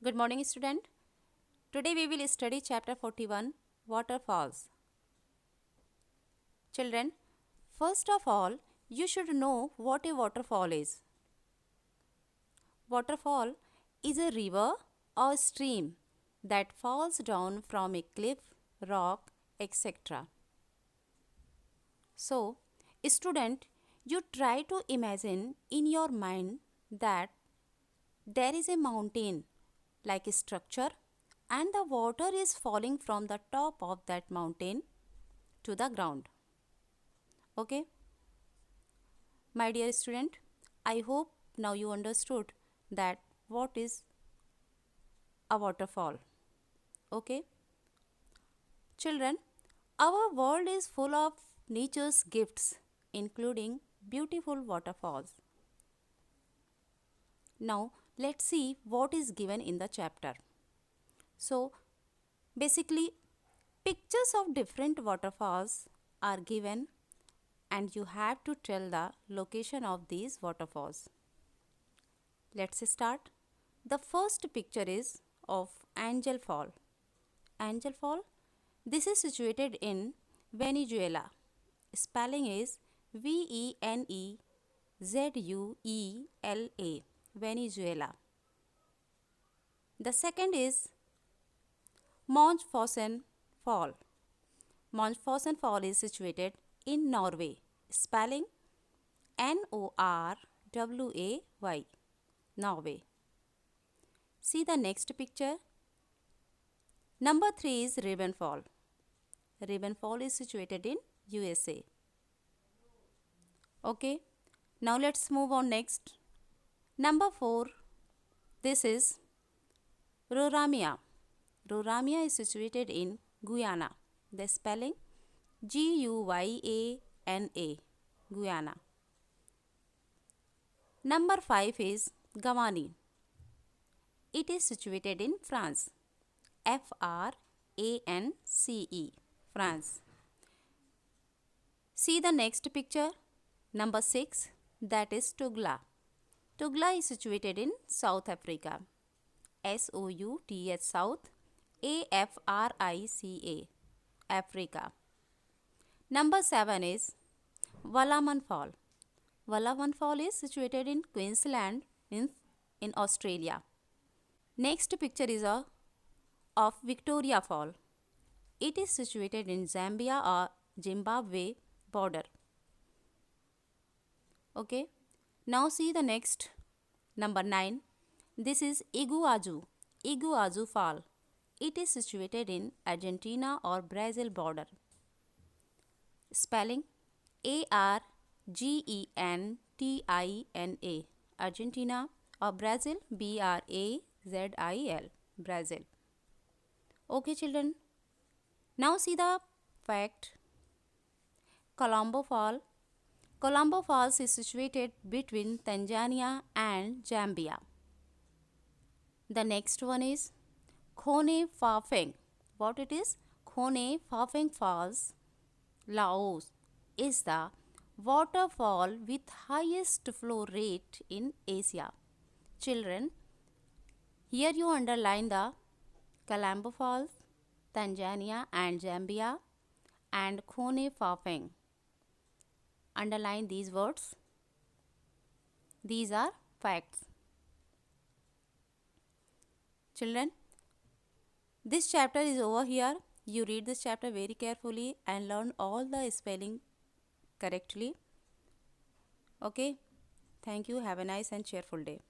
Good morning, student. Today we will study chapter 41, Waterfalls. Children, first of all, you should know what a waterfall is. Waterfall is a river or stream that falls down from a cliff, rock, etc. So, student, you try to imagine in your mind that there is a mountain like a structure and the water is falling from the top of that mountain to the ground. Okay? My dear student, I hope now you understood that what is a waterfall. Okay? Children, our world is full of nature's gifts, including beautiful waterfalls. Now, let's see what is given in the chapter. So, basically, pictures of different waterfalls are given and you have to tell the location of these waterfalls. Let's start. The first picture is of Angel Fall. Angel Fall, this is situated in Venezuela. Spelling is Venezuela, Venezuela. The second is Waterfalls Fall. Waterfalls Fall is situated in Norway. Spelling Norway, Norway. See the next picture. Number 3 is Ribbon Fall. Ribbon Fall is situated in USA. Okay, now let's move on next. Number 4, this is Roraima. Roraima is situated in Guyana. The spelling Guyana, Guyana. Number 5 is Gavani. It is situated in France. France, France. See the next picture. Number 6, that is Tugla. Tugla is situated in South Africa. South, South, Africa, Africa. Number 7 is Wallaman Fall. Wallaman Fall is situated in Queensland in Australia. Next picture is of Victoria Fall. It is situated in Zambia or Zimbabwe border. Okay. Now see the next. Number 9. This is Iguazu Fall. It is situated in Argentina or Brazil border. Spelling Argentina, Argentina or Brazil, Brazil, Brazil. Okay, children. Now see the fact. Colombo Fall. Colombo Falls is situated between Tanzania and Zambia. The next one is Khone Phafeng. What it is? Khone Phafeng Falls, Laos, is the waterfall with highest flow rate in Asia. Children, here you underline the Colombo Falls, Tanzania and Zambia, and Khone Phafeng. Underline these words. These are facts. Children, this chapter is over here. You read this chapter very carefully and learn all the spelling correctly. Okay. Thank you. Have a nice and cheerful day.